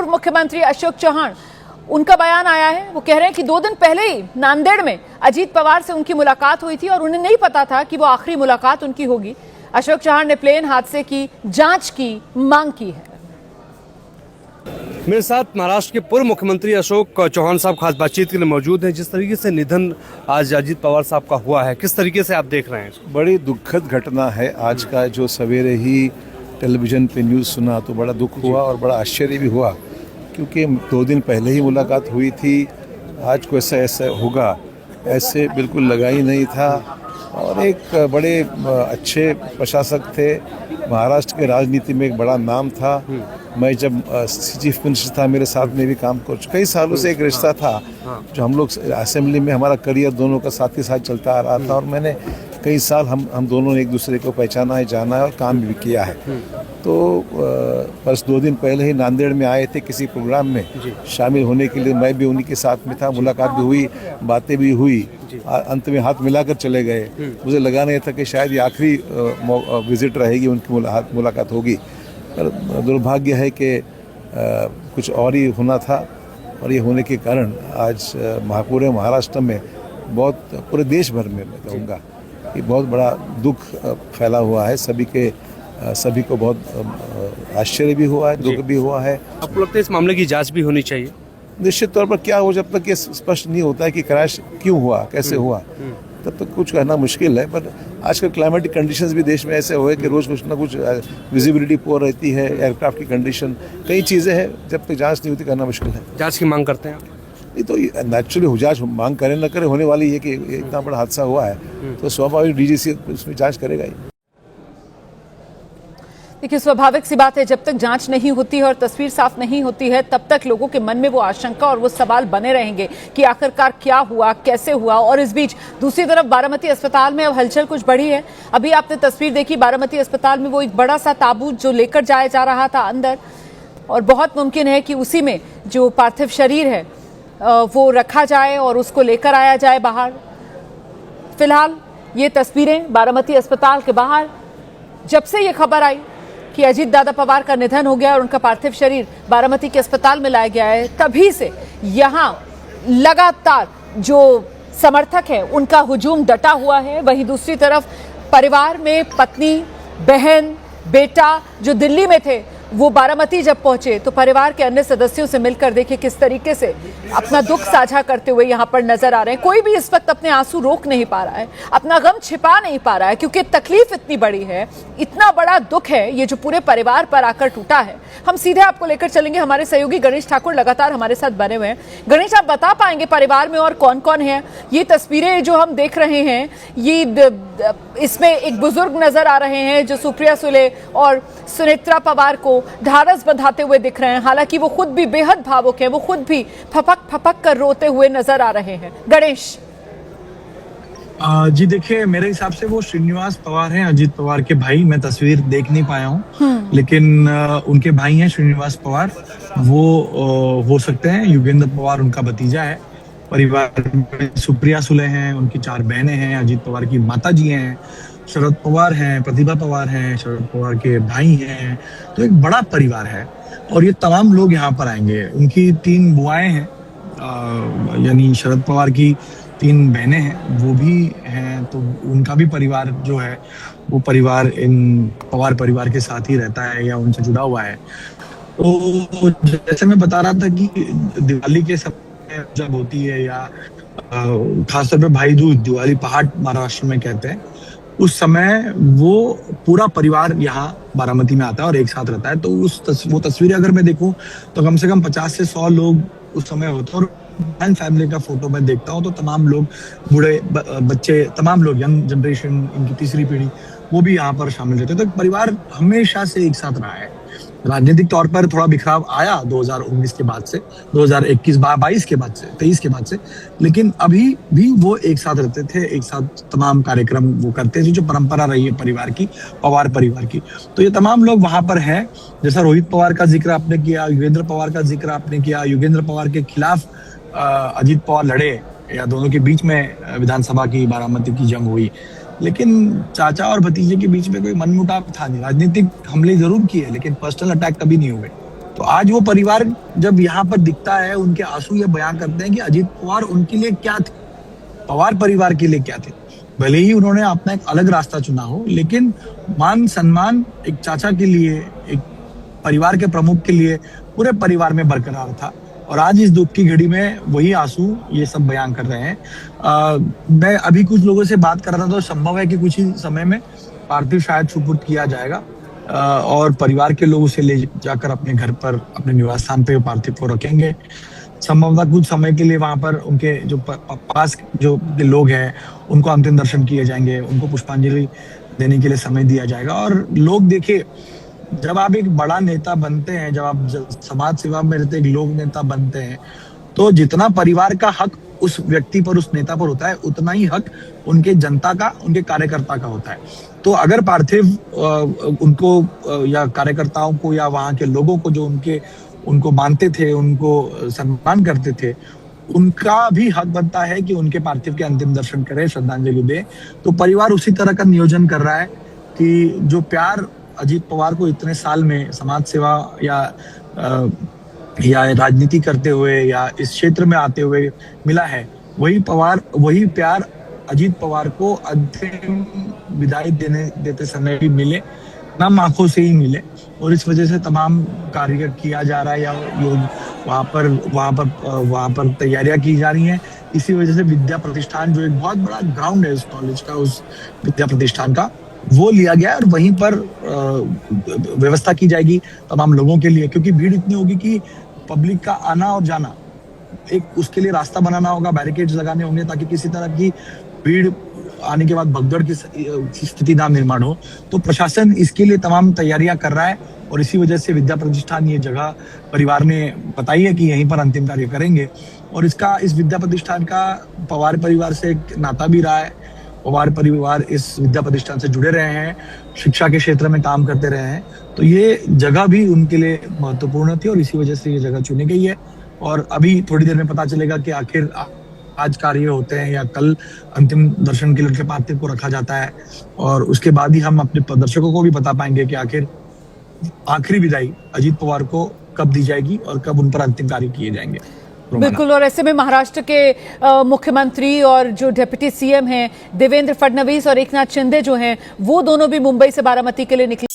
पूर्व मुख्यमंत्री अशोक चौहान, उनका बयान आया है। वो कह रहे हैं कि 2 दिन पहले ही नांदेड़ में अजीत पवार से उनकी मुलाकात हुई थी और उन्हें नहीं पता था कि वो आखिरी मुलाकात उनकी होगी। अशोक चौहान ने प्लेन हादसे की जांच की मांग की है। मेरे साथ महाराष्ट्र के पूर्व मुख्यमंत्री अशोक चौहान साहब खास बातचीत के लिए मौजूद हैं। जिस तरीके से निधन आज अजीत पवार साहब का हुआ है, किस तरीके से आप देख रहे हैं? बड़ी दुखद घटना है आज का। जो सवेरे ही टेलीविज़न पे न्यूज़ सुना तो बड़ा दुख हुआ और बड़ा आश्चर्य भी हुआ, क्योंकि 2 दिन पहले ही मुलाकात हुई थी। आज को ऐसा होगा ऐसे बिल्कुल लगा ही नहीं था। और एक बड़े अच्छे प्रशासक थे, महाराष्ट्र के राजनीति में एक बड़ा नाम था। मैं जब चीफ मिनिस्टर था, मेरे साथ में भी काम कर कई सालों से एक रिश्ता था जो हम लोग असेंबली में, हमारा करियर दोनों का साथ ही साथ चलता आ रहा था। और मैंने कई साल हम दोनों ने एक दूसरे को पहचाना है, जाना है और काम भी किया है। तो बस 2 दिन पहले ही नांदेड़ में आए थे किसी प्रोग्राम में शामिल होने के लिए। मैं भी उन्हीं के साथ में था, मुलाकात भी हुई, बातें भी हुई, अंत में हाथ मिलाकर चले गए। मुझे लगा नहीं था कि शायद ये आखिरी विजिट रहेगी, उनकी मुलाकात होगी। पर दुर्भाग्य है कि कुछ और ही होना था। और ये होने के कारण आज पूरे महाराष्ट्र में, बहुत पूरे देश भर में मैं कहूँगा कि बहुत बड़ा दुख फैला हुआ है। सभी को बहुत आश्चर्य भी हुआ है, दुख भी हुआ है। आपको लगता है इस मामले की जांच भी होनी चाहिए? निश्चित तौर पर क्या हो, जब तक ये स्पष्ट नहीं होता है कि क्रैश क्यों हुआ, कैसे हुआ, तब तक कुछ कहना मुश्किल है। पर आजकल क्लाइमेटिक कंडीशंस भी देश में ऐसे हुए कि रोज़ कुछ ना कुछ विजिबिलिटी पुअर रहती है, एयरक्राफ्ट की कंडीशन, कई चीज़ें हैं, जब तक जांच नहीं होती करना मुश्किल है। जांच की मांग करते हैं आप? नहीं तो नेचुरली जांच मांग करें न करें होने वाली है कि इतना बड़ा हादसा हुआ है, तो स्वाभाविक डीजीसी उसमें जांच करेगा ही। देखिए, स्वाभाविक सी बात है, जब तक जांच नहीं होती है और तस्वीर साफ नहीं होती है, तब तक लोगों के मन में वो आशंका और वो सवाल बने रहेंगे कि आखिरकार क्या हुआ, कैसे हुआ। और इस बीच दूसरी तरफ बारामती अस्पताल में अब हलचल कुछ बढ़ी है। अभी आपने तस्वीर देखी, बारामती अस्पताल में वो एक बड़ा सा ताबूत जो लेकर जाया जा रहा था अंदर, और बहुत मुमकिन है कि उसी में जो पार्थिव शरीर है वो रखा जाए और उसको लेकर आया जाए बाहर। फिलहाल ये तस्वीरें बारामती अस्पताल के बाहर, जब से ये खबर आई कि अजीत दादा पवार का निधन हो गया और उनका पार्थिव शरीर बारामती के अस्पताल में लाया गया है, तभी से यहाँ लगातार जो समर्थक है उनका हुजूम डटा हुआ है। वहीं दूसरी तरफ परिवार में पत्नी, बहन, बेटा जो दिल्ली में थे, वो बारामती जब पहुंचे तो परिवार के अन्य सदस्यों से मिलकर देखिए किस तरीके से अपना दुख साझा करते हुए यहाँ पर नजर आ रहे हैं। कोई भी इस वक्त अपने आंसू रोक नहीं पा रहा है, अपना गम छिपा नहीं पा रहा है, क्योंकि तकलीफ इतनी बड़ी है, इतना बड़ा दुख है ये जो पूरे परिवार पर आकर टूटा है। हम सीधे आपको लेकर चलेंगे, हमारे सहयोगी गणेश ठाकुर लगातार हमारे साथ बने हुए हैं। गणेश, आप बता पाएंगे परिवार में और कौन कौन है? ये तस्वीरें जो हम देख रहे हैं, ये इसमें एक बुजुर्ग नजर आ रहे हैं जो सुप्रिया सुले और सुनेत्रा पवार को ढाढ़स बंधाते हुए दिख रहे हैं। हालांकि वो खुद भी बेहद भावुक है, वो खुद भी फपक फपक कर रोते हुए नजर आ रहे हैं। गणेश जी देखिए, मेरे हिसाब से वो श्रीनिवास पवार हैं, अजीत पवार के भाई। मैं तस्वीर देख नहीं पाया हूँ, लेकिन उनके भाई हैं श्रीनिवास पवार। वो हो सकते हैं युगेंद्र पवार उनका भतीजा है। परिवार में सुप्रिया सुले हैं, उनकी 4 बहनें हैं, अजीत पवार की माता जी हैं, शरद पवार हैं, प्रतिभा पवार हैं, शरद पवार के भाई हैं। तो एक बड़ा परिवार है और ये तमाम लोग यहाँ पर आएंगे। उनकी 3 बुआएं हैं, यानी शरद पवार की 3 बहनें हैं, वो भी हैं। तो उनका भी परिवार जो है वो परिवार इन पवार परिवार के साथ ही रहता है या उनसे जुड़ा हुआ है। तो जैसे मैं बता रहा था कि दिवाली के समय जब होती है, या खासतौर पे भाई दूज, दिवाली पहाड़ महाराष्ट्र में कहते हैं, उस समय वो पूरा परिवार यहाँ बारामती में आता है और एक साथ रहता है। तो वो तस्वीरें अगर मैं देखूं तो कम से कम 50 से 100 लोग उस समय होते हैं। और यंग फैमिली का फोटो मैं देखता हूँ तो तमाम लोग, बूढ़े बच्चे, तमाम लोग, यंग जनरेशन, इनकी तीसरी पीढ़ी, वो भी यहाँ पर शामिल रहते हैं। तो परिवार हमेशा से एक साथ रहा है। राजनीतिक तौर पर थोड़ा बिखराव आया 2019 के बाद से, 2021-22 के बाद से, 23 के बाद से, लेकिन अभी भी वो एक साथ रहते थे, एक साथ तमाम कार्यक्रम वो करते थे, जो परंपरा रही है परिवार की, पवार परिवार की। तो ये तमाम लोग वहां पर हैं। जैसा रोहित पवार का जिक्र आपने किया, युगेंद्र पवार का जिक्र आपने किया, युगेंद्र पवार के खिलाफ अजीत पवार लड़े, या दोनों के बीच में विधानसभा की बारामती की जंग हुई, लेकिन चाचा और भतीजे के बीच में कोई मनमुटाव था नहीं। राजनीतिक हमले जरूर किए, लेकिन पर्सनल अटैक कभी नहीं हुए। तो आज वो परिवार जब यहाँ पर दिखता है, उनके आंसू ये बयान करते हैं कि अजीत पवार उनके लिए क्या थे, पवार परिवार के लिए क्या थे। भले ही उन्होंने अपना एक अलग रास्ता चुना हो, लेकिन मान सम्मान एक चाचा के लिए, एक परिवार के प्रमुख के लिए पूरे परिवार में बरकरार था। और आज इस दुख की घड़ी में वही आंसू ये सब बयान कर रहे हैं। मैं अभी कुछ लोगों से बात कर रहा था, तो संभव है कि कुछ ही समय में पार्थिव शायद सुपुर्द किया जाएगा और परिवार के लोग उसे ले जाकर अपने घर पर, अपने निवास स्थान पे पार्थिव को रखेंगे। संभवतः कुछ समय के लिए वहां पर उनके जो पास जो लोग हैं उनको अंतिम दर्शन किए जाएंगे, उनको पुष्पांजलि देने के लिए समय दिया जाएगा। और लोग देखिए, जब आप एक बड़ा नेता बनते हैं, जब आप समाज सेवा में रहते एक लोक नेता बनते हैं, तो जितना परिवार का हक उस व्यक्ति पर, उस नेता पर होता है, उतना ही हक उनके जनता का, उनके कार्यकर्ता का होता है। तो अगर पार्थिव उनको या कार्यकर्ताओं को या वहां के लोगों को जो उनको मानते थे, उनको सम्मान करते थे, उनका भी हक बनता है कि उनके पार्थिव के अंतिम दर्शन करें, श्रद्धांजलि दें। तो परिवार उसी तरह का नियोजन कर रहा है कि जो प्यार अजीत पवार को इतने साल में समाज सेवा या राजनीति करते हुए या इस क्षेत्र में आते हुए मिला है, वही प्यार अजीत पवार को अंतिम विदाई देते समय भी मिले, नम आंखों से ही मिले। और इस वजह से तमाम कार्य किया जा रहा है या वहाँ पर तैयारियां की जा रही हैं। इसी वजह से विद्या प्रतिष्ठान, जो एक बहुत बड़ा ग्राउंड है उस कॉलेज का, उस विद्या प्रतिष्ठान का, वो लिया गया है और वहीं पर व्यवस्था की जाएगी तमाम लोगों के लिए, क्योंकि भीड़ इतनी होगी कि पब्लिक का आना और जाना, एक उसके लिए रास्ता बनाना होगा, बैरिकेड्स लगाने होंगे ताकि किसी तरह की भीड़ आने के बाद भगदड़ की स्थिति ना निर्माण हो। तो प्रशासन इसके लिए तमाम तैयारियां कर रहा है और इसी वजह से विद्या प्रतिष्ठान ये जगह परिवार ने बताई है कि यहीं पर अंतिम कार्य करेंगे। और इस विद्या प्रतिष्ठान का पवार परिवार से एक नाता भी रहा है। पवार परिवार इस विद्या प्रतिष्ठान से जुड़े रहे हैं, शिक्षा के क्षेत्र में काम करते रहे हैं, तो ये जगह भी उनके लिए महत्वपूर्ण थी और इसी वजह से ये जगह चुनी गई है। और अभी थोड़ी देर में पता चलेगा कि आखिर आज कार्य होते हैं या कल अंतिम दर्शन के लिए उनके पार्थिव को रखा जाता है, और उसके बाद ही हम अपने दर्शकों को भी बता पाएंगे कि आखिर आखिरी विदाई अजीत पवार को कब दी जाएगी और कब उन पर अंतिम कार्य किए जाएंगे। बिल्कुल। और ऐसे में महाराष्ट्र के मुख्यमंत्री और जो डिप्टी सीएम हैं देवेंद्र फडणवीस और एकनाथ शिंदे जो हैं, वो दोनों भी मुंबई से बारामती के लिए निकले।